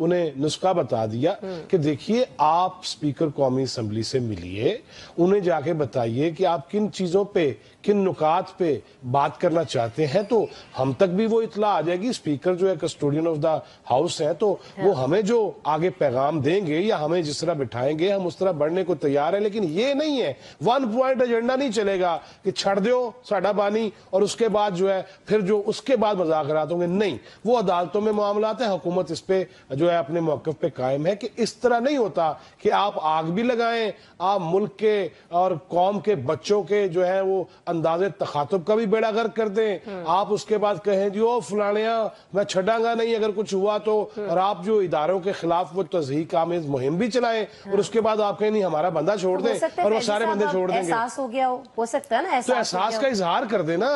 انہیں نسخہ بتا دیا کہ دیکھیے آپ سپیکر قومی اسمبلی سے ملیے, انہیں جا کے بتائیے کہ آپ کن چیزوں پہ, کن نکات پہ بات کرنا چاہتے ہیں, تو ہم تک بھی وہ اطلاع آ جائے گی. سپیکر جو ہے کسٹوڈین آف دا ہاؤس ہے, تو وہ ہمیں جو آگے پیغام دیں گے یا ہمیں جس طرح بٹھائیں گے ہم اس طرح بڑھنے کو تیار ہیں. لیکن یہ نہیں ہے, ون پوائنٹ ایجنڈا نہیں چلے گا کہ چھڑ دیو ساڈا بانی اور اس کے بعد جو ہے پھر جو اس کے بعد مذاکرات ہوں گے. نہیں, وہ عدالتوں میں معاملات ہیں. حکومت اس پہ جو ہے اپنے موقف پہ قائم ہے کہ اس طرح نہیں ہوتا کہ آپ آگ بھی لگائیں, آپ ملک کے اور قوم کے بچوں کے جو ہے وہ انداز تخاطب کا بھی بیڑا غرق کر دیں. آپ اس کے بعد کہیں جی او فلانیاں میں چھڑاں گا نہیں اگر کچھ ہوا تو, اور آپ جو اداروں کے خلاف وہ تضحیک آمیز مہم بھی چلائیں اور اس کے بعد آپ کہیں نہیں ہمارا بندہ چھوڑ دیں اور وہ سارے بندے چھوڑ دیں گے. احساس ہو گیا ہو سکتا ہے نا, تو احساس کا اظہار کر دینا.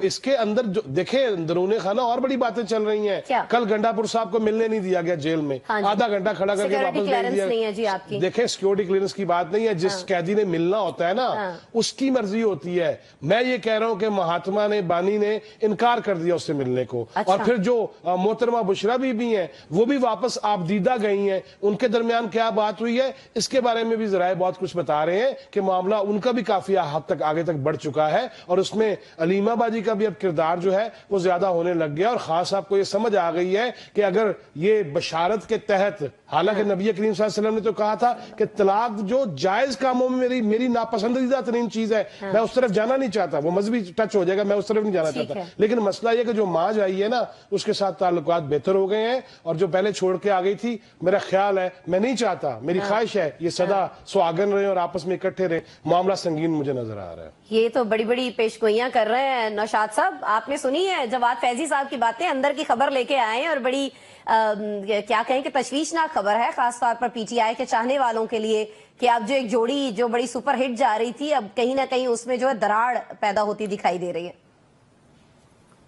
اس کے اندر دیکھیں اندرون خانہ اور بڑی باتیں چل رہی ہیں. کل گنڈا پور صاحب کو ملنے نہیں دیا گیا جیل میں, آدھا گھنٹہ کھڑا کر کے واپس بھیج دیا. دیکھیں سیکورٹی کلیئرنس کی بات نہیں ہے, جس قیدی نے ملنا ہوتا ہے نا اس کی مرضی ہوتی ہے. میں یہ کہہ رہا ہوں کہ مہاتما نے, بانی نے انکار کر دیا اس سے ملنے کو. اور پھر جو محترمہ بشرا بی ہیں وہ بھی واپس آپ دیدہ گئی ہیں, ان کے درمیان کیا بات ہوئی ہے اس کے بارے میں بھی ذرائع بہت کچھ بتا رہے ہیں کہ معاملہ ان کا بھی کافی حد تک آگے تک بڑھ چکا ہے, اور اس میں علیمہ باجی کا بھی اب کردار جو ہے وہ زیادہ ہونے لگ گیا. اور خاص آپ کو یہ سمجھ آ گئی ہے کہ اگر یہ بشارت کے تحت, حالانکہ نبی کریم صلی اللہ علیہ وسلم نے تو کہا تھا کہ طلاق جو جائز کاموں میں میری ناپسندیدہ ترین چیز ہے, میں اس طرف جانا نہیں چاہتا, وہ مذہبی ٹچ ہو جائے گا, میں اس طرف نہیں جانا چاہتا. لیکن مسئلہ یہ کہ جو ماں جائی ہے نا اس کے ساتھ تعلقات بہتر ہو گئے ہیں, اور جو پہلے چھوڑ کے آ گئی تھی, میرا خیال ہے, میں نہیں چاہتا, میری خواہش ہے یہ سدا سہاگن رہے اور آپس میں اکٹھے رہے. معاملہ سنگین مجھے نظر آ رہا ہے. یہ تو بڑی بڑی پیشگوئیاں کر رہے ہیں نوشاد صاحب. آپ نے سنی ہے جواد فیضی صاحب کی باتیں, اندر کی خبر لے کے آئے ہیں اور بڑی کیا کہیں کہ تشویشناک خبر ہے, خاص طور پر پی ٹی آئی کے چاہنے والوں کے لیے, کہ اب جو ایک جوڑی جو بڑی سپر ہٹ جا رہی تھی اب کہیں نہ کہیں اس میں جو ہے دراڑ پیدا ہوتی دکھائی دے رہی ہے.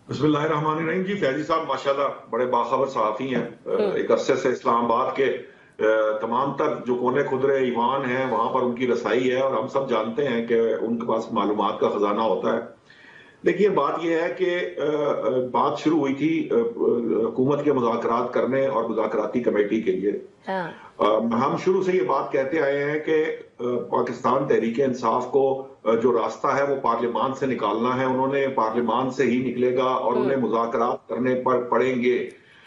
بسم اللہ الرحمن الرحیم. جی فیضی صاحب ماشاءاللہ بڑے باخبر صحافی ہیں, ایک عرصے سے اسلام آباد کے تمام تر جو کونے خدرے ایوان ہیں وہاں پر ان کی رسائی ہے, اور ہم سب جانتے ہیں کہ ان کے پاس معلومات کا خزانہ ہوتا ہے. دیکھیے بات یہ ہے کہ بات شروع ہوئی تھی حکومت کے مذاکرات کرنے اور مذاکراتی کمیٹی کے لیے. ہم شروع سے یہ بات کہتے آئے ہیں کہ پاکستان تحریک انصاف کو جو راستہ ہے وہ پارلیمان سے نکالنا ہے, انہوں نے پارلیمان سے ہی نکلے گا اور انہیں مذاکرات کرنے پر پڑیں گے.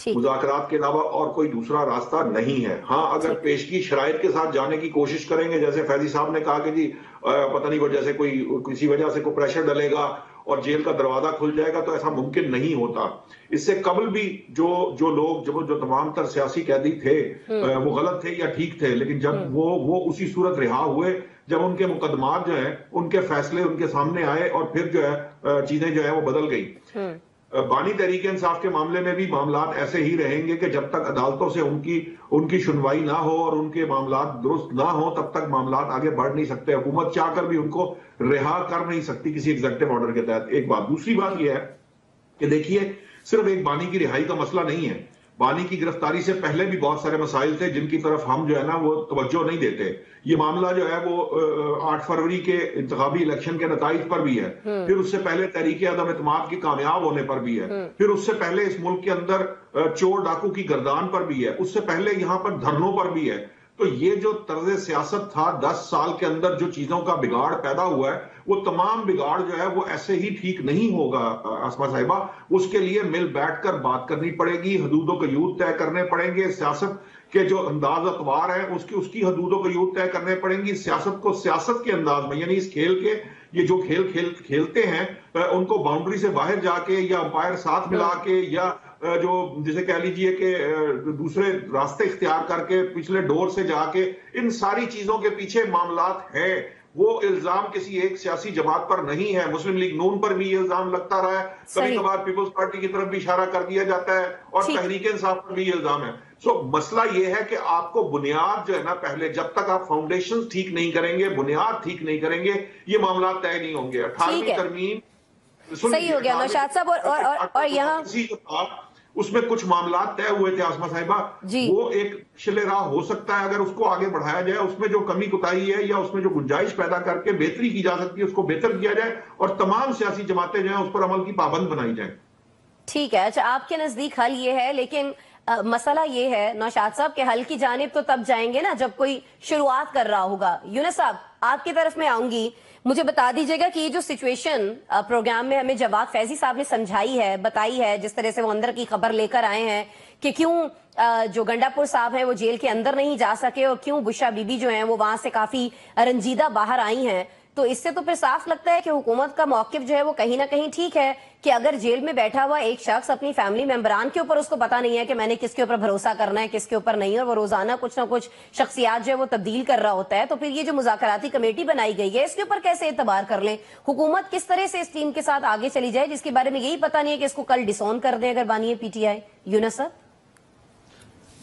مذاکرات کے علاوہ اور کوئی دوسرا راستہ نہیں ہے. ہاں اگر پیشگی شرائط کے ساتھ جانے کی کوشش کریں گے, جیسے فیضی صاحب نے کہا کہ جی پتہ نہیں وہ جیسے کوئی کسی وجہ سے کوئی پریشر ڈلے گا اور جیل کا دروازہ کھل جائے گا, تو ایسا ممکن نہیں ہوتا. اس سے قبل بھی جو لوگ جو تمام تر سیاسی قیدی تھے وہ غلط تھے یا ٹھیک تھے, لیکن جب وہ اسی صورت رہا ہوئے جب ان کے مقدمات جو ہیں ان کے فیصلے ان کے سامنے آئے اور پھر جو ہے چیزیں جو ہیں وہ بدل گئی. بانی تحریک انصاف کے معاملے میں بھی معاملات ایسے ہی رہیں گے کہ جب تک عدالتوں سے ان کی سنوائی نہ ہو اور ان کے معاملات درست نہ ہو تب تک معاملات آگے بڑھ نہیں سکتے. حکومت چاہ کر بھی ان کو رہا کر نہیں سکتی کسی ایگزیکٹو آرڈر کے تحت. ایک بات. دوسری بات یہ ہے کہ دیکھیے صرف ایک بانی کی رہائی کا مسئلہ نہیں ہے. بانی کی گرفتاری سے پہلے بھی بہت سارے مسائل تھے جن کی طرف ہم جو ہے نا وہ توجہ نہیں دیتے. یہ معاملہ جو ہے وہ 8 فروری کے انتخابی الیکشن کے نتائج پر بھی ہے, پھر اس سے پہلے تحریک عدم اعتماد کی کامیاب ہونے پر بھی ہے, پھر اس سے پہلے اس ملک کے اندر چور ڈاکو کی گردان پر بھی ہے, اس سے پہلے یہاں پر دھرنوں پر بھی ہے. تو یہ جو طرز سیاست تھا 10 سال کے اندر جو چیزوں کا بگاڑ پیدا ہوا ہے وہ تمام بگاڑ جو ہے وہ ایسے ہی ٹھیک نہیں ہوگا آسما صاحبہ. اس کے لیے مل بیٹھ کر بات کرنی پڑے گی, حدود و قیود طے کرنے پڑیں گے, سیاست کے جو انداز اقوار ہیں اس کی حدود و قیود طے کرنے پڑیں گی. سیاست کو سیاست کے انداز میں, یعنی اس کھیل کے یہ جو کھیلتے ہیں ان کو باؤنڈری سے باہر جا کے یا امپائر ساتھ ملا کے یا جو جسے کہہ لیجئے کہ دوسرے راستے اختیار کر کے پچھلے ڈور سے جا کے, ان ساری چیزوں کے پیچھے معاملات ہیں. وہ الزام کسی ایک سیاسی جماعت پر نہیں ہے. مسلم لیگ نون پر بھی یہ الزام لگتا رہا ہے, کبھی کبھار پیپلز پارٹی کی طرف بھی اشارہ کر دیا جاتا ہے, اور تحریک انصاف پر بھی یہ الزام ہے. مسئلہ یہ ہے کہ آپ کو بنیاد جو ہے نا پہلے جب تک آپ فاؤنڈیشن ٹھیک نہیں کریں گے, بنیاد ٹھیک نہیں کریں گے, یہ معاملات طے نہیں ہوں گے. 18ویں ترمیم صحیح ہو گیا نوشاد صاحب, اور یہاں اس میں کچھ معاملات طے ہوئے تھے آسما صاحبہ, وہ ایک شلے راہ ہو سکتا ہے اگر اس کو آگے بڑھایا جائے, اس میں جو کمی کوتاہی ہے یا اس میں جو گنجائش پیدا کر کے بہتری کی جا سکتی ہے اس کو بہتر کیا جائے, اور تمام سیاسی جماعتیں جو ہیں اس پر عمل کی پابند بنائی جائیں. ٹھیک ہے. اچھا آپ کے نزدیک حل یہ ہے, لیکن مسئلہ یہ ہے نوشاد صاحب کہ حل کی جانب تو تب جائیں گے نا جب کوئی شروعات کر رہا ہوگا. یونس صاحب آپ کی طرف میں آؤں گی, مجھے بتا دیجئے گا کہ یہ جو سچویشن پروگرام میں ہمیں جواد فیضی صاحب نے سمجھائی ہے, بتائی ہے, جس طرح سے وہ اندر کی خبر لے کر آئے ہیں کہ کیوں جو گنڈا پور صاحب ہیں وہ جیل کے اندر نہیں جا سکے اور کیوں بشرا بی بی جو ہیں وہ وہاں سے کافی رنجیدہ باہر آئی ہیں, تو اس سے تو پھر صاف لگتا ہے کہ حکومت کا موقف جو ہے وہ کہیں نہ کہیں ٹھیک ہے کہ اگر جیل میں بیٹھا ہوا ایک شخص اپنی فیملی ممبران کے اوپر اس کو پتا نہیں ہے کہ میں نے کس کے اوپر بھروسہ کرنا ہے کس کے اوپر نہیں, اور وہ روزانہ کچھ نہ کچھ شخصیات جو ہے وہ تبدیل کر رہا ہوتا ہے, تو پھر یہ جو مذاکراتی کمیٹی بنائی گئی ہے اس کے اوپر کیسے اعتبار کر لیں؟ حکومت کس طرح سے اس ٹیم کے ساتھ آگے چلی جائے جس کے بارے میں یہی پتا نہیں ہے کہ اس کو کل ڈسون کر دیں اگر بانی ہے پی ٹی آئی؟ یونس صاحب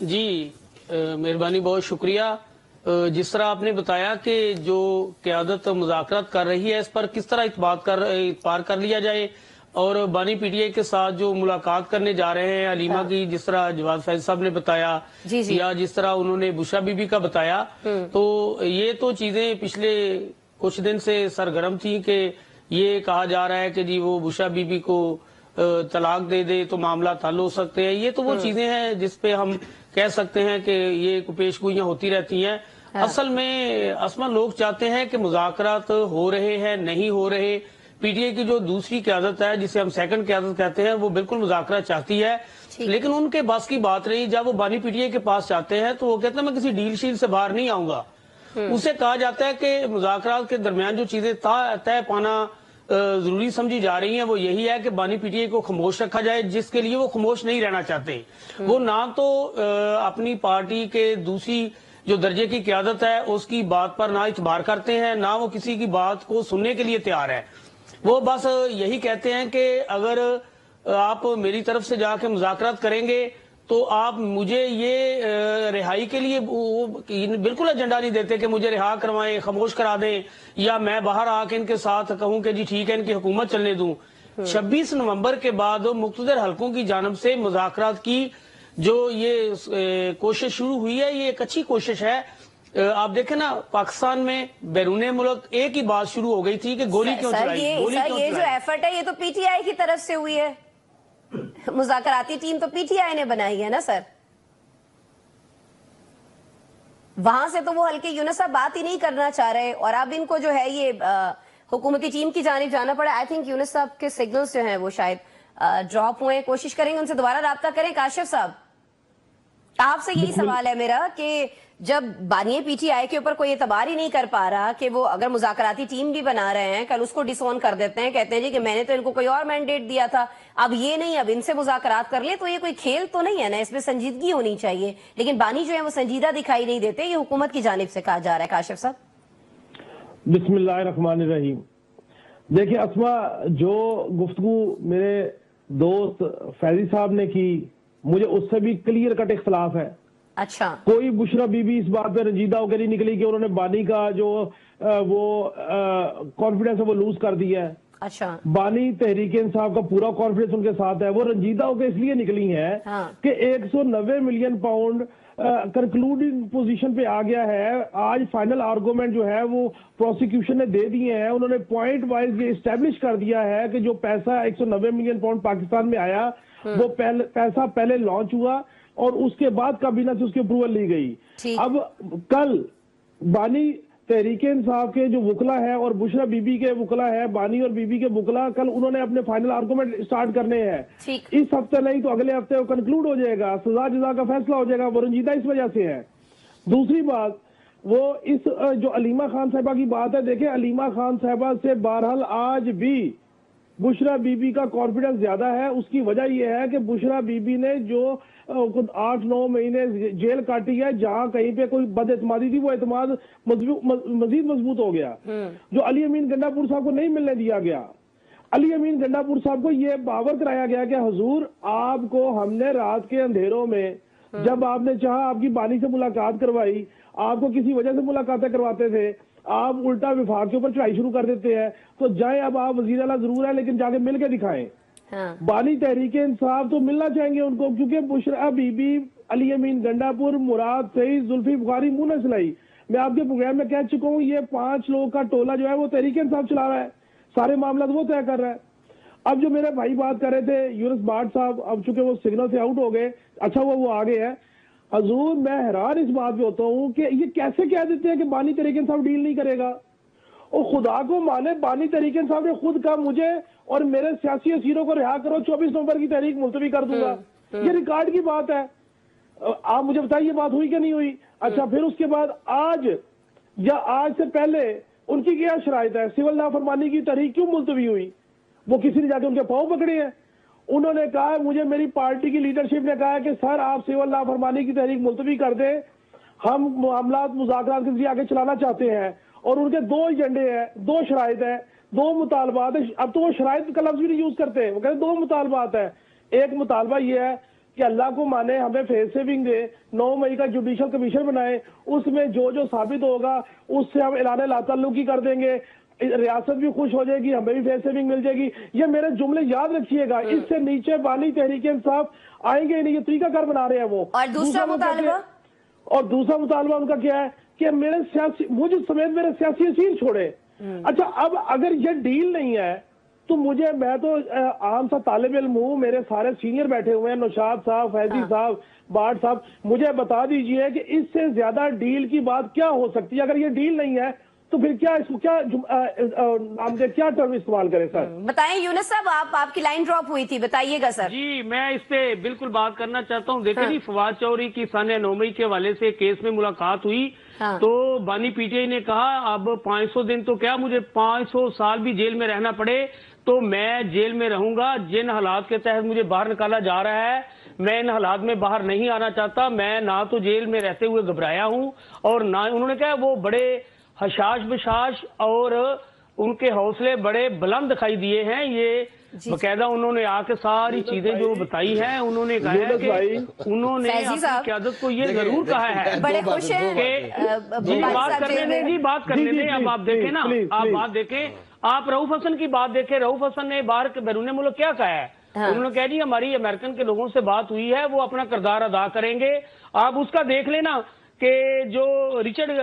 جی مہربانی, بہت شکریہ. جس طرح آپ نے بتایا کہ جو قیادت مذاکرات کر رہی ہے اس پر کس طرح اعتبار کر لیا جائے, اور بانی پی ٹی آئی کے ساتھ جو ملاقات کرنے جا رہے ہیں علیمہ کی, جس طرح جواد فیض صاحب نے بتایا یا جس طرح انہوں نے بشرا بی بی کا بتایا, تو یہ تو چیزیں پچھلے کچھ دن سے سرگرم تھیں کہ یہ کہا جا رہا ہے کہ جی وہ بشرا بی بی کو طلاق دے دے تو معاملات حل ہو سکتے ہیں. یہ تو وہ چیزیں ہیں جس پہ ہم کہہ سکتے ہیں کہ یہ پیش گوئیاں ہوتی رہتی ہیں. اصل میں اسما لوگ چاہتے ہیں کہ مذاکرات ہو رہے ہیں نہیں ہو رہے. پی ٹی آئی کی جو دوسری قیادت ہے جسے ہم سیکنڈ قیادت کہتے ہیں وہ بالکل مذاکرات چاہتی ہے, لیکن ان کے بس کی بات رہی. جب وہ بانی پی ٹی آئی کے پاس جاتے ہیں تو وہ کہتے ہیں میں کسی ڈیل شیل سے باہر نہیں آؤں گا. اسے کہا جاتا ہے کہ مذاکرات کے درمیان جو چیزیں طے پانا ضروری سمجھی جا رہی ہیں وہ یہی ہے کہ بانی پی ٹی آئی کو خاموش رکھا جائے, جس کے لیے وہ خاموش نہیں رہنا چاہتے. وہ نہ تو اپنی پارٹی کے دوسری جو درجے کی قیادت ہے اس کی بات پر نہ اعتبار کرتے ہیں, نہ وہ کسی کی بات کو سننے کے لیے تیار ہے. وہ بس یہی کہتے ہیں کہ اگر آپ میری طرف سے جا کے مذاکرات کریں گے تو آپ مجھے یہ رہائی کے لیے بالکل ایجنڈا نہیں دیتے کہ مجھے رہا کروائیں, خاموش کرا دیں, یا میں باہر آ کے ان کے ساتھ کہوں کہ جی ٹھیک ہے ان کی حکومت چلنے دوں. 26 نومبر کے بعد مقتدر حلقوں کی جانب سے مذاکرات کی جو یہ کوشش شروع ہوئی ہے, یہ ایک اچھی کوشش ہے. آپ دیکھیں نا پاکستان میں بیرون ملک ایک ہی بات شروع ہو گئی تھی کہ گولی کیوں چلائی. یہ جو ایفرٹ ہے یہ تو پی ٹی آئی کی طرف سے ہوئی ہے, مذاکراتی ٹیم تو پی ٹی آئی نے بنائی ہے نا سر. وہاں سے تو وہ ہلکے یونس صاحب بات ہی نہیں کرنا چاہ رہے, اور اب ان کو جو ہے یہ حکومتی ٹیم کی جانب جانا پڑا. آئی تھنک یونس صاحب کے سگنلز جو ہیں وہ شاید ڈراپ ہوئے, کوشش کریں گے ان سے دوبارہ رابطہ کریں. کاشف صاحب آپ سے یہی سوال ہے میرا کہ جب بانی پی ٹی آئی کے اوپر کوئی اعتبار ہی نہیں کر پا رہا کہ وہ اگر مذاکراتی ٹیم بھی بنا رہے ہیں کل اس کو ڈسون کر دیتے ہیں, کہتے ہیں جی کہ میں نے تو ان کو کوئی اور مینڈیٹ دیا تھا, اب یہ نہیں اب ان سے مذاکرات کر لیں, تو یہ کوئی کھیل تو نہیں ہے نا, اس میں سنجیدگی ہونی چاہیے. لیکن بانی جو ہے وہ سنجیدہ دکھائی نہیں دیتے, یہ حکومت کی جانب سے کہا جا رہا ہے. کاشف صاحب بسم اللہ الرحمن الرحیم. دیکھیں اسما, جو گفتگو میرے دوست فیضی صاحب نے کی مجھے اس سے بھی کلیئر کٹ اختلاف ہے. اچھا, کوئی بشرا بی بی اس بات پہ رنجیدہ ہو کے نہیں نکلی کہ انہوں نے بانی کا جو وہ کانفیڈنس ہے وہ لوز کر دیا ہے. اچھا, بانی تحریک انصاف کا پورا کانفیڈنس ان کے ساتھ ہے. وہ رنجیدہ ہو کے اس لیے نکلی ہیں کہ 190 ملین پاؤنڈ کنکلوڈنگ پوزیشن پہ آ گیا ہے. آج فائنل آرگومنٹ جو ہے وہ پروسیکیوشن نے دے دیے ہیں. انہوں نے پوائنٹ وائز یہ اسٹیبلش کر دیا ہے کہ جو پیسہ 190 ملین پاؤنڈ پاکستان میں آیا وہ پیسہ پہلے لانچ ہوا اور اس کے بعد کابینہ سے اس کی اپروول لی گئی. اب کل بانی تحریک انصاف کے جو وکلا ہے اور بشرا بی بی کے وکلا ہے, بانی اور بی بی کے وکلا, کل انہوں نے اپنے فائنل آرگومنٹ سٹارٹ کرنے ہیں. اس ہفتے نہیں تو اگلے ہفتے وہ کنکلوڈ ہو جائے گا, سزا جزا کا فیصلہ ہو جائے گا. وہ رنجیدہ اس وجہ سے ہے. دوسری بات, وہ اس جو علیمہ خان صاحبہ کی بات ہے, دیکھیں علیمہ خان صاحبہ سے بہرحال آج بھی بشرا بی بی کا کانفیڈنس زیادہ ہے. اس کی وجہ یہ ہے کہ بشرا بی بی نے جو 8-9 مہینے جیل کاٹی ہے, جہاں کہیں پہ کوئی بد اعتمادی تھی وہ اعتماد مزید مضبوط ہو گیا. جو علی امین گنڈا پور صاحب کو نہیں ملنے دیا گیا, علی امین گنڈا پور صاحب کو یہ باور کرایا گیا کہ حضور آپ کو ہم نے رات کے اندھیروں میں جب آپ نے چاہا آپ کی بانی سے ملاقات کروائی, آپ کو کسی وجہ سے ملاقاتیں کرواتے تھے, آپ الٹا وفاق کے اوپر چڑھائی شروع کر دیتے ہیں. تو جائیں, اب آپ وزیر اعلیٰ ضرور ہیں لیکن جا کے مل کے دکھائیں. بانی تحریک انصاف تو ملنا چاہیں گے ان کو, کیونکہ بشرا بی بی, علی امین گنڈا پور, مراد سعید, زلفی بخاری, منہ سلائی, میں آپ کے پروگرام میں کہہ چکا ہوں یہ 5 لوگوں کا ٹولہ جو ہے وہ تحریک انصاف چلا رہا ہے, سارے معاملات وہ طے کر رہا ہے. اب جو میرے بھائی بات کر رہے تھے یونس بھاٹ صاحب، اب چونکہ وہ سگنل سے آؤٹ ہو گئے، اچھا وہ آ گئے ہیں حضور، میں حیران اس بات پہ ہوتا ہوں کہ یہ کیسے کہہ دیتے ہیں کہ بانی تحریک انصاف ڈیل نہیں کرے گا؟ اور خدا کو مانے بانی تحریک انصاف نے خود کہا مجھے اور میرے سیاسی اسیروں کو رہا کرو، 24 نومبر کی تحریک ملتوی کر دوں گا۔ یہ ریکارڈ کی بات ہے، آپ مجھے بتائیے یہ بات ہوئی کہ نہیں ہوئی؟ اچھا پھر اس کے بعد آج یا آج سے پہلے ان کی کیا شرائط ہے؟ سول نافرمانی کی تحریک کیوں ملتوی ہوئی؟ وہ کسی نے جا کے ان کے پاؤں پکڑے ہیں؟ انہوں نے کہا مجھے میری پارٹی کی لیڈرشپ نے کہا کہ سر آپ سول نافرمانی کی تحریک ملتوی کر دیں، ہم معاملات مذاکرات کے ذریعے آگے چلانا چاہتے ہیں، اور ان کے 2 ایجنڈے ہیں، 2 شرائط ہیں، 2 مطالبات ہیں۔ اب تو وہ شرائط کا لفظ بھی نہیں یوز کرتے، وہ کہتے 2 مطالبات ہیں۔ ایک مطالبہ یہ ہے کہ اللہ کو مانے ہمیں فیس سیونگ دے، 9 مئی کا جوڈیشل کمیشن بنائے، اس میں جو ثابت ہوگا اس سے ہم اعلان لا تعلقی کر دیں گے، ریاست بھی خوش ہو جائے گی، ہمیں بھی فیس سیونگ مل جائے گی۔ یہ میرے جملے یاد رکھیے گا، اس سے نیچے بانی تحریک انصاف آئیں گے نہیں، یہ طریقہ کار بنا رہے ہیں وہ۔ اور دوسرا مطالبہ ان کا کیا ہے کہ مجھے سمیت میرے سیاسی اسیر چھوڑے۔ اچھا اب اگر یہ ڈیل نہیں ہے تو میں تو عام سا طالب علم ہوں، میرے سارے سینئر بیٹھے ہوئے ہیں، نوشاد صاحب، فیضی صاحب، بھاٹ صاحب، مجھے بتا دیجئے کہ اس سے زیادہ ڈیل کی بات کیا ہو سکتی ہے؟ اگر یہ ڈیل نہیں ہے تو پھر کیا ٹرم استعمال کریں سر؟ بتائیں یونس صاحب، آپ کی لائن ڈراپ ہوئی تھی، بتائیے گا سر۔ جی میں اس پہ بالکل بات کرنا چاہتا ہوں۔ دیکھیں جی، فواد چوہدری کی سانحہ 9 مئی کے حوالے سے کیس میں ملاقات ہوئی تو بانی پی ٹی آئی نے کہا اب 500 دن تو کیا، مجھے 500 سال بھی جیل میں رہنا پڑے تو میں جیل میں رہوں گا۔ جن حالات کے تحت مجھے باہر نکالا جا رہا ہے میں ان حالات میں باہر نہیں آنا چاہتا۔ میں نہ تو جیل میں رہتے ہوئے گھبرایا ہوں اور نہ، انہوں نے کہا وہ بڑے حشاش بشاش اور ان کے حوصلے بڑے بلند دکھائی دیے ہیں۔ یہ باقاعدہ انہوں نے آ کے ساری چیزیں جو بتائی ہیں، انہوں نے کہا ہے کہ انہوں نے اپنی قیادت کو یہ ضرور کہا ہے بڑے خوش ہیں جی بات کرنے دیں اب آپ دیکھیں نا، آپ بات دیکھیں، آپ رؤوف حسن کی بات دیکھیں، رؤوف حسن نے باہر کے بیرون ملک کیا کہا ہے؟ انہوں نے کہا جی ہماری امریکن کے لوگوں سے بات ہوئی ہے، وہ اپنا کردار ادا کریں گے۔ آپ اس کا دیکھ لینا کہ جو رچرڈ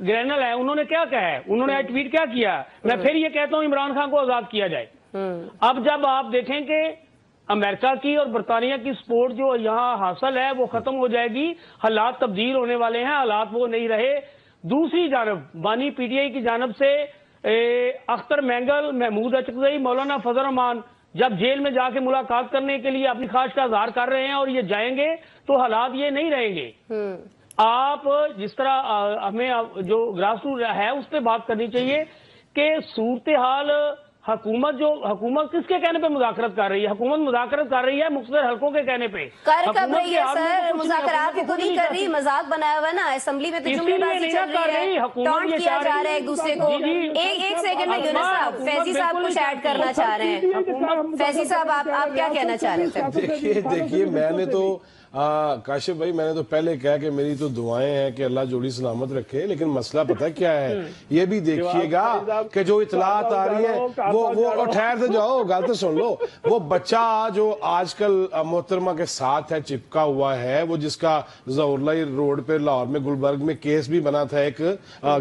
گرینل ہے انہوں نے کیا کہا ہے، انہوں نے ٹویٹ کیا کیا، میں پھر یہ کہتا ہوں عمران خان کو آزاد کیا جائے۔ اب جب آپ دیکھیں کہ امریکہ کی اور برطانیہ کی سپورٹ جو یہاں حاصل ہے وہ ختم ہو جائے گی، حالات تبدیل ہونے والے ہیں، حالات وہ نہیں رہے۔ دوسری جانب بانی پی ٹی آئی کی جانب سے اختر مینگل، محمود اچکزئی، مولانا فضل الرحمان جب جیل میں جا کے ملاقات کرنے کے لیے اپنی خواہش کا اظہار کر رہے ہیں اور یہ جائیں گے تو حالات یہ نہیں رہیں گے۔ آپ جس طرح ہمیں جو گراس روٹ ہے اس پہ بات کرنی چاہیے کہ صورتحال حکومت کس کے کہنے پہ مذاکرت کر رہی ہے؟ حکومت مذاکرت کر رہی ہے مختصر حلقوں کے کہنے پہ۔ کر کب رہی ہے سر؟ مذاکرات کو نہیں کر رہی، مذاق بنایا ہوا ہے نا، اسمبلی میں تو جملے بازی چل رہی ہے، ٹونٹ کیا جا رہا ہے ایک دوسرے کو۔ ایک سیکنڈ میں یونس صاحب، فیضی صاحب کچھ ایڈ کرنا چاہ رہے ہیں۔ فیضی صاحب آپ کیا کہنا چاہ رہے تھے؟ دیکھیے میں نے تو کاشف بھائی میں نے تو پہلے کہا کہ میری تو دعائیں ہیں کہ اللہ جوڑی سلامت رکھے، لیکن مسئلہ پتہ کیا ہے؟ یہ بھی دیکھیے گا کہ جو اطلاعات آ رہی ہیں وہ ٹھہر سے جاؤ، گل تو سن لو، وہ بچہ جو آج کل محترمہ کے ساتھ ہے چپکا ہوا ہے، وہ جس کا ظہور روڈ پہ لاہور میں گلبرگ میں کیس بھی بنا تھا ایک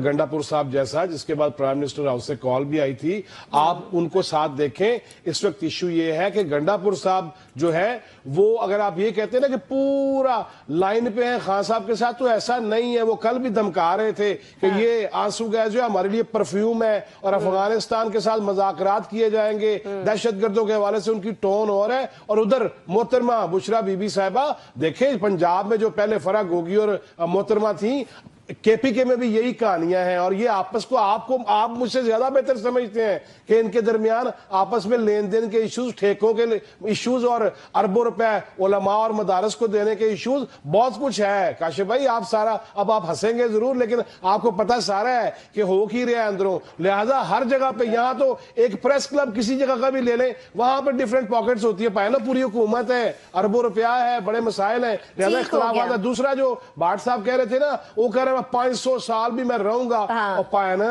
گنڈا پور صاحب جیسا، جس کے بعد پرائم منسٹر ہاؤس سے کال بھی آئی تھی، آپ ان کو ساتھ دیکھیں۔ اس وقت ایشو یہ ہے کہ گنڈا پور صاحب جو ہے وہ، اگر آپ یہ کہتے ہیں نا کہ پورا لائن پہ ہیں خان صاحب کے ساتھ، تو ایسا نہیں ہے۔ وہ کل بھی دھمکا رہے تھے کہ یہ آنسو گیس جو ہے ہمارے لیے پرفیوم ہے اور افغانستان کے ساتھ مذاکرات کیے جائیں گے، دہشت گردوں کے حوالے سے ان کی ٹون اور ہے۔ اور ادھر محترمہ بشرا بی بی صاحبہ دیکھیں، پنجاب میں جو پہلے فرح گوگی اور محترمہ تھیں، کے پی کے میں بھی یہی کہانیاں ہیں، اور یہ آپس کو آپ مجھ سے زیادہ بہتر سمجھتے ہیں کہ ان کے درمیان آپس میں لین دین کے ایشوز، ٹھیکوں کے ایشوز اور اربوں روپے علماء اور مدارس کو دینے کے ایشوز، بہت کچھ ہے۔ کاشف بھائی آپ سارا، اب آپ ہنسیں گے ضرور لیکن آپ کو پتہ سارا ہے کہ ہو کی رہا ہے اندروں، لہٰذا ہر جگہ پہ، یہاں تو ایک پریس کلب کسی جگہ کا بھی لے لیں، وہاں پہ ڈیفرنٹ پاکٹس ہوتی ہے، پائے نا پوری حکومت ہے، اربوں روپیہ ہے، بڑے مسائل ہیں، لہٰذا اختلافات ہے۔ دوسرا جو بھاٹ صاحب کہہ رہے تھے نا، وہ کہہ رہے ہیں 500 سال بھی میں رہوں گا، اور پائے نا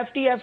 FTF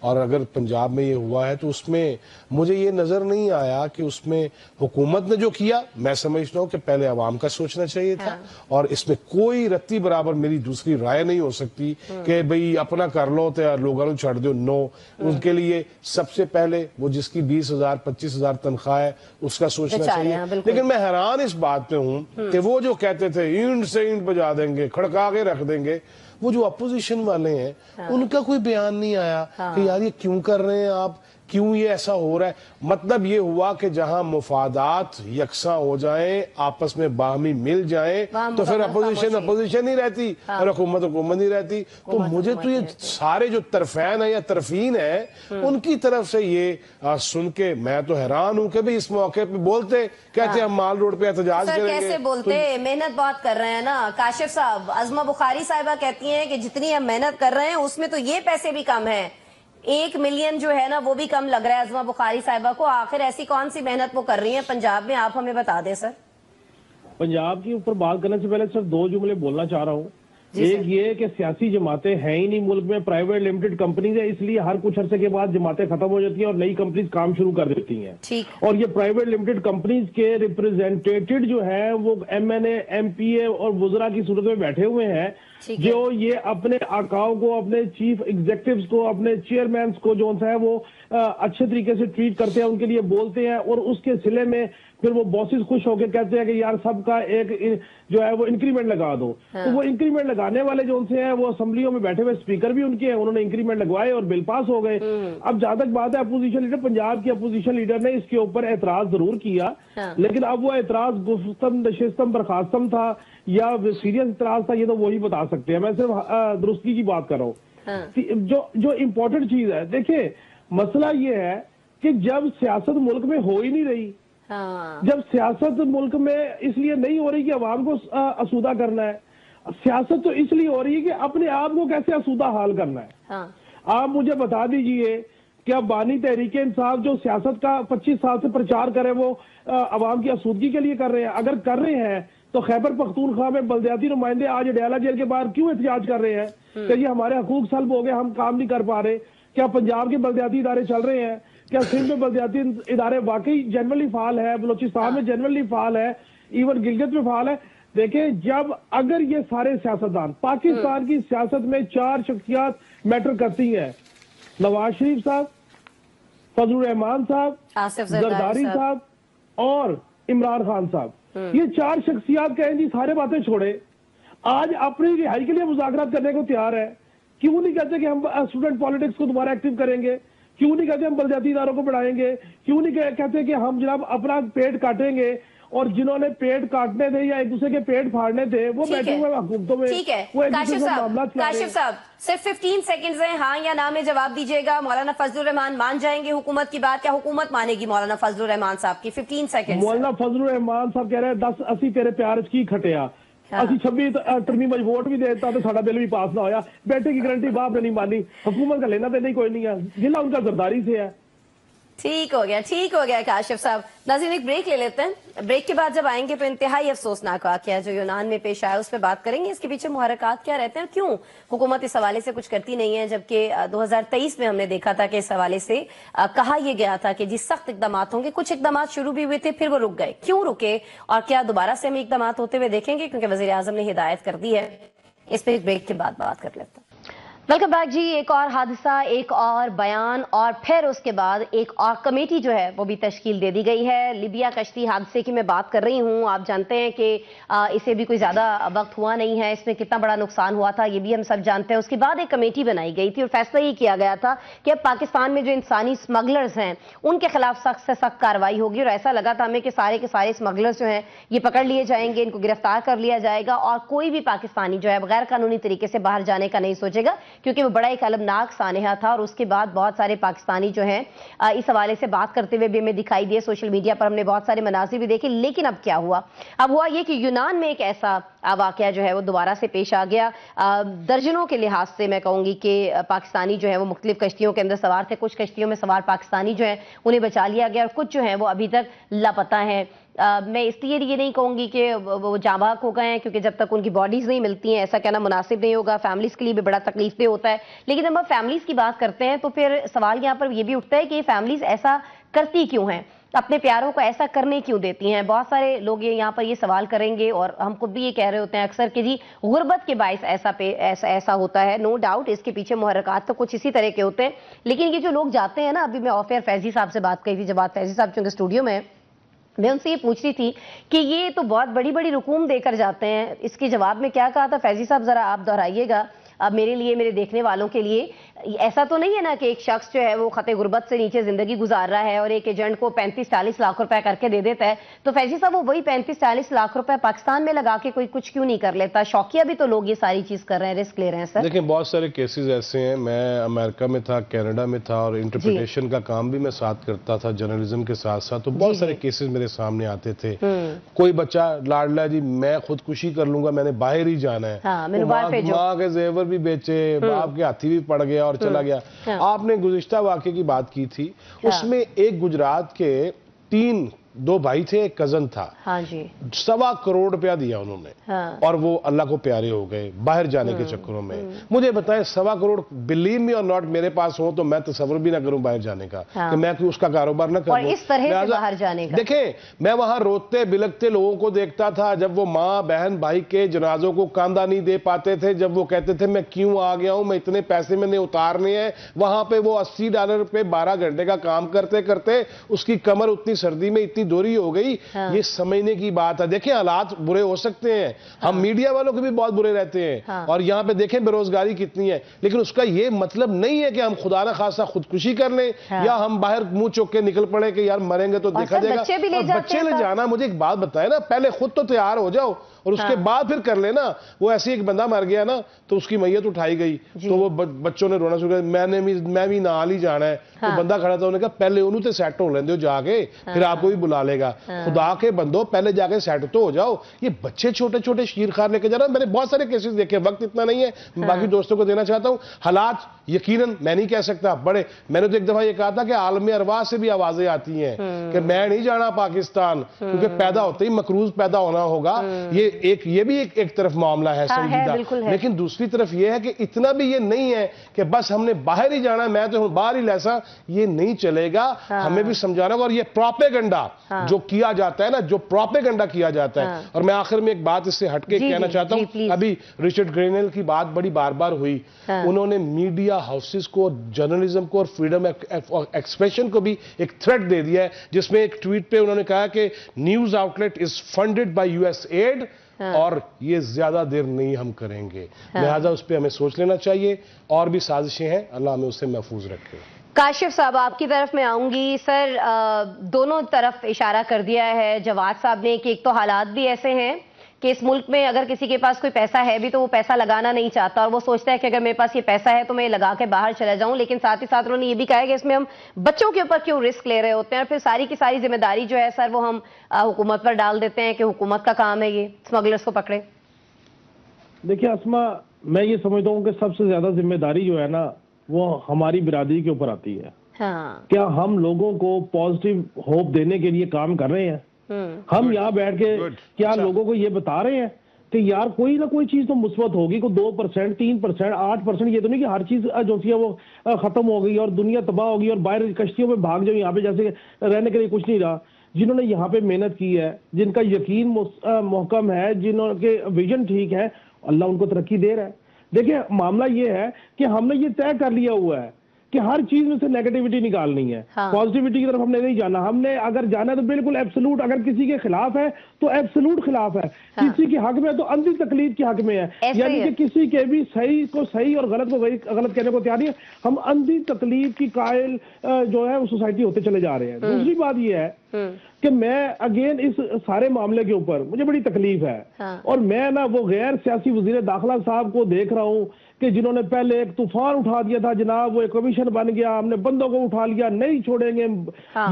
اور اگر پنجاب میں یہ ہوا ہے تو اس میں مجھے یہ نظر نہیں آیا کہ اس میں حکومت نے جو کیا، میں سمجھتا ہوں کہ پہلے عوام کا سوچنا چاہیے تھا، اور اس میں کوئی رتی برابر میری دوسری رائے نہیں ہو سکتی کہ بھئی اپنا کر لو تو لوگوں کو چھڑ دو. نو، ان کے لیے سب سے پہلے وہ جس کی 20,000 25,000 تنخواہ ہے اس کا سوچنا چاہیے. لیکن میں حیران اس بات پہ ہوں کہ وہ جو کہتے تھے اینٹ سے اینٹ بجا دیں گے، کھڑکا کے رکھ دیں گے، وہ جو اپوزیشن والے ہیں ان کا کوئی بیان نہیں آیا کہ یار یہ کیوں کر رہے ہیں آپ، کیوں یہ ایسا ہو رہا ہے. مطلب یہ ہوا کہ جہاں مفادات یکساں ہو جائیں، آپس میں باہمی مل جائیں تو پھر اپوزیشن نہیں رہتی اور حکومت نہیں رہتی. تو مجھے تو یہ سارے جو طرفین ہیں یا طرفین ہیں ان کی طرف سے یہ سن کے میں تو حیران ہوں کہ بھئی اس موقع پہ بولتے کہتے ہیں ہم مال روڈ پہ احتجاج کریں گے. کیسے بولتے، محنت بہت کر رہے ہیں نا کاشف صاحب. عظمہ بخاری صاحبہ کہتی ہیں کہ جتنی ہم محنت کر رہے ہیں اس میں تو یہ پیسے بھی کم ہیں، 1 ملین جو ہے نا وہ بھی کم لگ رہا ہے عظمہ بخاری صاحبہ کو. آخر ایسی کون سی محنت وہ کر رہی ہیں پنجاب میں، آپ ہمیں بتا دیں سر. پنجاب کے اوپر بات کرنے سے پہلے صرف 2 جملے بولنا چاہ رہا ہوں. ایک یہ کہ سیاسی جماعتیں ہیں ہی نہیں ملک میں، پرائیویٹ لمیٹڈ کمپنیز ہیں، اس لیے ہر کچھ عرصے کے بعد جماعتیں ختم ہو جاتی ہیں اور نئی کمپنیز کام شروع کر دیتی ہیں. اور یہ پرائیویٹ لمیٹڈ کمپنیز کے ریپرزینٹیٹڈ جو ہیں وہ MNA MP اور وزراء کی صورت میں بیٹھے ہوئے ہیں جو یہ اپنے آقاؤں کو، اپنے چیف ایگزیکٹیوز کو، اپنے چیئرمینز کو جو ہے وہ اچھے طریقے سے ٹریٹ کرتے ہیں، ان کے لیے بولتے ہیں، اور اس کے صلے میں پھر وہ باسز خوش ہو کے کہتے ہیں کہ یار سب کا ایک جو ہے وہ انکریمنٹ لگا دو. تو وہ انکریمنٹ لگانے والے جو ان سے ہیں وہ اسمبلیوں میں بیٹھے ہوئے اسپیکر بھی ان کے ہیں، انہوں نے انکریمنٹ لگوائے اور بل پاس ہو گئے. اب جہاں تک بات ہے اپوزیشن لیڈر، پنجاب کی اپوزیشن لیڈر نے اس کے اوپر اعتراض ضرور کیا، لیکن اب وہ اعتراض گفتم نشستم برخاستم تھا یا سیریس اعتراض تھا یہ تو وہی بتا سکتے ہیں. میں صرف درستگی کی بات کر رہا ہوں. جو امپورٹنٹ چیز ہے، دیکھیں مسئلہ یہ ہے کہ جب سیاست ملک میں ہو ہی نہیں رہی، جب سیاست ملک میں اس لیے نہیں ہو رہی کہ عوام کو آسودہ کرنا ہے، سیاست تو اس لیے ہو رہی ہے کہ اپنے آپ کو کیسے آسودہ حال کرنا ہے. آپ مجھے بتا دیجئے کہ اب بانی تحریک انصاف جو سیاست کا 25 سال سے پرچار کرے وہ عوام کی آسودگی کے لیے کر رہے ہیں؟ اگر کر رہے ہیں تو خیبر پختونخوا میں بلدیاتی نمائندے آج ڈیالہ جیل کے باہر کیوں احتجاج کر رہے ہیں کہ یہ ہمارے حقوق سلب ہو گئے، ہم کام نہیں کر پا رہے؟ کیا پنجاب کے بلدیاتی ادارے چل رہے ہیں؟ کیا سندھ میں بلدیاتی ادارے واقعی جنرلی فعال ہے؟ بلوچستان میں جنرلی فعال ہے؟ ایون گلگت میں فعال ہے؟ دیکھیں جب اگر یہ سارے سیاستدان، پاکستان کی سیاست میں 4 شخصیات میٹر کرتی ہیں، نواز شریف صاحب، فضل الرحمان صاحب، زرداری صاحب اور عمران خان صاحب، یہ 4 شخصیات کہیں جی سارے باتیں چھوڑے، آج اپنی رہائی کے لیے مذاکرات کرنے کو تیار ہے. کیوں نہیں کہتے کہ ہم اسٹوڈنٹ پالیٹکس کو دوبارہ ایکٹیو کریں گے؟ کیوں نہیں کہتے ہم بلدیاتی اداروں کو بڑھائیں گے؟ کیوں نہیں کہتے کہ ہم جناب اپنا پیٹ کاٹیں گے؟ اور جنہوں نے پیٹ کاٹنے تھے یا ایک دوسرے کے پیٹ پھاڑنے تھے وہ بیٹھے ہوئے حکومتوں میں، وہ ایک دوسرے سے معاملات چلا رہے ہیں. کاشف صاحب صرف 15 سیکنڈز ہیں، ہاں یا نا میں جواب دیجیے گا. مولانا فضل الرحمان مان جائیں گے حکومت کی بات؟ کیا حکومت مانے گی مولانا فضل الرحمان صاحب کی؟ 15 سیکنڈ. مولانا فضل الرحمان صاحب کہہ رہے ہیں 10 80 تیرے پیار کی کھٹیا، اسی 26 ترمیم ووٹ بھی دیتا تو ساڑا بل بھی پاس نہ ہویا. بیٹے کی گارنٹی باپ نے نہیں مانی، حکومت کا لینا دینا کوئی نہیں ہے، ضلع ان کا زرداری سے ہے. ٹھیک ہو گیا کاشف صاحب. ناظرین ایک بریک لے لیتے ہیں، بریک کے بعد جب آئیں گے تو انتہائی افسوسناک واقعہ جو یونان میں پیش آیا اس پہ بات کریں گے. اس کے پیچھے محرکات کیا رہتے ہیں، کیوں حکومت اس حوالے سے کچھ کرتی نہیں ہے، جبکہ 2023 میں ہم نے دیکھا تھا کہ اس حوالے سے کہا یہ گیا تھا کہ جس سخت اقدامات ہوں گے. کچھ اقدامات شروع بھی ہوئے تھے پھر وہ رک گئے، کیوں رکے اور کیا دوبارہ سے ہم اقدامات ہوتے ہوئے دیکھیں گے؟ کیونکہ وزیر اعظم نے ہدایت کر دی ہے. اس پہ ایک بریک کے بعد بات کر لیتے ہیں. ویلکم بیک جی. ایک اور حادثہ، ایک اور بیان اور پھر اس کے بعد ایک اور کمیٹی جو ہے وہ بھی تشکیل دے دی گئی ہے. لیبیا کشتی حادثے کی میں بات کر رہی ہوں. آپ جانتے ہیں کہ اسے بھی کوئی زیادہ وقت ہوا نہیں ہے، اس میں کتنا بڑا نقصان ہوا تھا یہ بھی ہم سب جانتے ہیں. اس کے بعد ایک کمیٹی بنائی گئی تھی اور فیصلہ یہ کیا گیا تھا کہ اب پاکستان میں جو انسانی اسمگلرز ہیں ان کے خلاف سخت سے سخت کارروائی ہوگی. اور ایسا لگا تھا ہمیں کہ سارے کے سارے اسمگلرز جو ہیں یہ پکڑ لیے جائیں گے، ان کو گرفتار کر لیا جائے گا اور کوئی بھی پاکستانی جو ہے غیر قانونی طریقے سے باہر جانے کا نہیں سوچے گا، کیونکہ وہ بڑا ایک ناک سانحہ تھا. اور اس کے بعد بہت سارے پاکستانی جو ہیں اس حوالے سے بات کرتے ہوئے بھی ہمیں دکھائی دیے، سوشل میڈیا پر ہم نے بہت سارے مناظر بھی دیکھے. لیکن اب کیا ہوا؟ اب ہوا یہ کہ یونان میں ایک ایسا واقعہ جو ہے وہ دوبارہ سے پیش آ گیا. درجنوں کے لحاظ سے میں کہوں گی کہ پاکستانی جو ہے وہ مختلف کشتیوں کے اندر سوار تھے. کچھ کشتیوں میں سوار پاکستانی جو ہیں انہیں بچا لیا گیا اور کچھ جو ہیں وہ ابھی تک لاپتہ ہیں. میں اس لیے یہ نہیں کہوں گی کہ وہ جاں بحق ہو گئے ہیں، کیونکہ جب تک ان کی باڈیز نہیں ملتی ہیں ایسا کہنا مناسب نہیں ہوگا، فیملیز کے لیے بھی بڑا تکلیف دہ ہوتا ہے. لیکن جب ہم فیملیز کی بات کرتے ہیں تو پھر سوال یہاں پر یہ بھی اٹھتا ہے کہ یہ فیملیز ایسا کرتی کیوں ہیں، اپنے پیاروں کو ایسا کرنے کیوں دیتی ہیں. بہت سارے لوگ یہاں پر یہ سوال کریں گے، اور ہم خود بھی یہ کہہ رہے ہوتے ہیں اکثر کہ جی غربت کے باعث ایسا ہوتا ہے. نو ڈاؤٹ اس کے پیچھے محرکات تو کچھ اسی طرح کے ہوتے ہیں، لیکن یہ جو لوگ جاتے ہیں نا، ابھی میں آف ایئر فیضی صاحب سے بات کری تھی، جب آپ فیضی صاحب چونکہ اسٹوڈیو میں میں ان سے یہ پوچھ رہی تھی کہ یہ تو بہت بڑی بڑی رقوم دے کر جاتے ہیں، اس کے جواب میں کیا کہا تھا فیضی صاحب، ذرا آپ دہرائیے گا اب میرے لیے، میرے دیکھنے والوں کے لیے. ایسا تو نہیں ہے نا کہ ایک شخص جو ہے وہ خط غربت سے نیچے زندگی گزار رہا ہے اور ایک ایجنٹ کو 35-40 لاکھ روپے کر کے دے دیتا ہے، تو فیضی صاحب وہ وہی 35-40 لاکھ روپے پاکستان میں لگا کے کوئی کچھ کیوں نہیں کر لیتا؟ شوقیہ بھی تو لوگ یہ ساری چیز کر رہے ہیں، رسک لے رہے ہیں. سر دیکھیں بہت سارے کیسز ایسے ہیں، میں امریکہ میں تھا، کینیڈا میں تھا، اور انٹرپریٹیشن کا کام بھی میں ساتھ کرتا تھا جرنلزم کے ساتھ ساتھ، تو بہت سارے کیسز میرے سامنے آتے تھے. کوئی بچہ لاڈلا جی میں خودکشی کر لوں گا، میں نے باہر ہی جانا ہے، ماں کے زیور بھی بیچے، باپ کے ہاتھی بھی پڑ گیا اور چلا گیا. آپ نے گزشتہ واقعے کی بات کی تھی، اس میں ایک گجرات کے 2 بھائی تھے، ایک کزن تھا، 1.25 کروڑ روپیہ دیا انہوں نے، اور وہ اللہ کو پیارے ہو گئے باہر جانے کے چکروں میں. مجھے بتائیں 1.25 کروڑ، بلیو می اور ناٹ، میرے پاس ہو تو میں تصور بھی نہ کروں باہر جانے کا، کہ میں اس کا کاروبار نہ کروں اور اس طرح سے باہر جانے کا. دیکھیں میں وہاں روتے بلکتے لوگوں کو دیکھتا تھا جب وہ ماں بہن بھائی کے جنازوں کو کاندھا نہیں دے پاتے تھے، جب وہ کہتے تھے میں کیوں آ گیا ہوں، میں اتنے پیسے میں نے اتارنے ہیں. وہاں پہ وہ $80 پہ 12 گھنٹے کا کام کرتے کرتے اس کی کمر اتنی سردی میں اتنی دوری ہو گئی. یہ سمجھنے کی بات ہے. دیکھیں حالات برے ہو سکتے ہیں، ہم میڈیا والوں کے بھی بہت برے رہتے ہیں، اور یہاں پہ دیکھیں بے روزگاری کتنی ہے، لیکن اس کا یہ مطلب نہیں ہے کہ ہم خدا نہ خواستہ خودکشی کر لیں یا ہم باہر منہ چوک کے نکل پڑے کہ یار مریں گے تو دیکھا جائے گا. اور بچے لے جانا، مجھے ایک بات بتائے نا، پہلے خود تو تیار ہو جاؤ اور اس کے بعد پھر کر لینا. وہ ایسی ایک بندہ مر گیا نا تو اس کی میت اٹھائی گئی تو وہ بچوں نے رونا شروع کیا، میں بھی نال ہی جانا ہے. تو بندہ کھڑا تھا، انہوں نے کہا پہلے انہوں تے سیٹ ہو لیندے ہو جا کے، پھر آپ کو بھی بلا لے گا. خدا کے بندو پہلے جا کے سیٹ تو ہو جاؤ. یہ بچے چھوٹے چھوٹے شیر خار لے کے جا رہا. میں نے بہت سارے کیسز دیکھے، وقت اتنا نہیں ہے باقی دوستوں کو دینا چاہتا ہوں. حالات یقیناً میں نہیں کہہ سکتا بڑے، میں نے تو ایک دفعہ یہ کہا تھا کہ عالم ارواح سے بھی آوازیں آتی ہیں کہ میں نہیں جانا پاکستان، کیونکہ پیدا ہوتے ہی مقروض پیدا ہونا ہوگا. یہ بھی ایک طرف معاملہ ہے سنجیدہ، لیکن دوسری طرف یہ ہے کہ اتنا بھی یہ نہیں ہے کہ بس ہم نے باہر ہی جانا، میں تو ہوں باہر ہی لیسا، یہ نہیں چلے گا. ہمیں بھی سمجھانا ہوگا. اور یہ پروپیگنڈا جو کیا جاتا ہے نا، جو پروپیگنڈا کیا جاتا ہے. اور میں آخر میں ایک بات اس سے ہٹ کے کہنا چاہتا ہوں، ابھی رچرڈ گرینل کی بات بڑی بار بار ہوئی، انہوں نے میڈیا ہاؤسز کو، جرنلزم کو اور فریڈم ایکسپریشن کو بھی ایک تھریٹ دے دیا ہے، جس میں ایک ٹویٹ پہ انہوں نے کہا کہ news outlet is funded by US aid, اور یہ زیادہ دیر نہیں ہم کریں گے. لہذا اس پہ ہمیں سوچ لینا چاہیے. اور بھی سازشیں ہیں، اللہ ہمیں اس سے محفوظ رکھے. کاشف صاحب آپ کی طرف میں آؤں گی. سر دونوں طرف اشارہ کر دیا ہے جواد صاحب نے کہ ایک تو حالات بھی ایسے ہیں کہ اس ملک میں اگر کسی کے پاس کوئی پیسہ ہے بھی تو وہ پیسہ لگانا نہیں چاہتا، اور وہ سوچتا ہے کہ اگر میرے پاس یہ پیسہ ہے تو میں لگا کے باہر چلا جاؤں. لیکن ساتھ ہی ساتھ انہوں نے یہ بھی کہا ہے کہ اس میں ہم بچوں کے اوپر کیوں رسک لے رہے ہوتے ہیں، اور پھر ساری کی ساری ذمہ داری جو ہے سر وہ ہم حکومت پر ڈال دیتے ہیں کہ حکومت کا کام ہے یہ اسمگلرز کو پکڑے. دیکھیں اسما، میں یہ سمجھتا ہوں کہ سب سے زیادہ ذمہ داری جو ہے نا وہ ہماری برادری کے اوپر آتی ہے. کیا ہم لوگوں کو پازیٹیو ہوپ دینے کے لیے کام کر رہے ہیں؟ ہم یہاں بیٹھ کے کیا لوگوں کو یہ بتا رہے ہیں کہ یار کوئی نہ کوئی چیز تو مثبت ہوگی، کوئی 2%، 3%، 8%، یہ تو نہیں کہ ہر چیز جو سی ہے وہ ختم ہو گئی اور دنیا تباہ ہو گئی اور باہر کشتیوں میں بھاگ جاؤ، یہاں پہ جیسے رہنے کے لیے کچھ نہیں رہا. جنہوں نے یہاں پہ محنت کی ہے، جن کا یقین محکم ہے، جنہوں کے ویژن ٹھیک ہے، اللہ ان کو ترقی دے رہا ہے. دیکھیں معاملہ یہ ہے کہ ہم نے یہ طے کر لیا ہوا ہے کہ ہر چیز میں سے نیگیٹیوٹی نکالنی ہے، پازیٹیوٹی کی طرف ہم نے نہیں جانا. ہم نے اگر جانا ہے تو بالکل ایبسلوٹ، اگر کسی کے خلاف ہے تو ایبسلوٹ خلاف ہے، کسی کے حق میں تو اندھی تقلید کے حق میں ہے، یعنی کہ کسی کے بھی صحیح کو صحیح اور غلط کو غلط کہنے کو تیار نہیں ہے. ہم اندھی تقلید کی قائل جو ہے وہ سوسائٹی ہوتے چلے جا رہے ہیں. دوسری بات یہ ہے کہ میں اگین اس سارے معاملے کے اوپر مجھے بڑی تکلیف ہے، اور میں نا وہ غیر سیاسی وزیر داخلہ صاحب کو دیکھ رہا ہوں کہ جنہوں نے پہلے ایک طوفان اٹھا دیا تھا جناب، وہ ایک کمیشن بن گیا، ہم نے بندوں کو اٹھا لیا، نہیں چھوڑیں گے،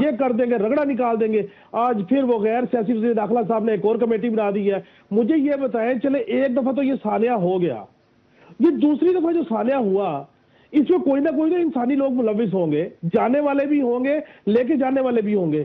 یہ کر دیں گے، رگڑا نکال دیں گے. آج پھر وہ غیر سیاسی وزیر داخلہ صاحب نے ایک اور کمیٹی بنا دی ہے. مجھے یہ بتائیں، چلے ایک دفعہ تو یہ سانحہ ہو گیا، یہ دوسری دفعہ جو سانحہ ہوا اس میں کوئی نہ انسانی لوگ ملوث ہوں گے، جانے والے بھی ہوں گے، لے کے جانے والے بھی ہوں گے.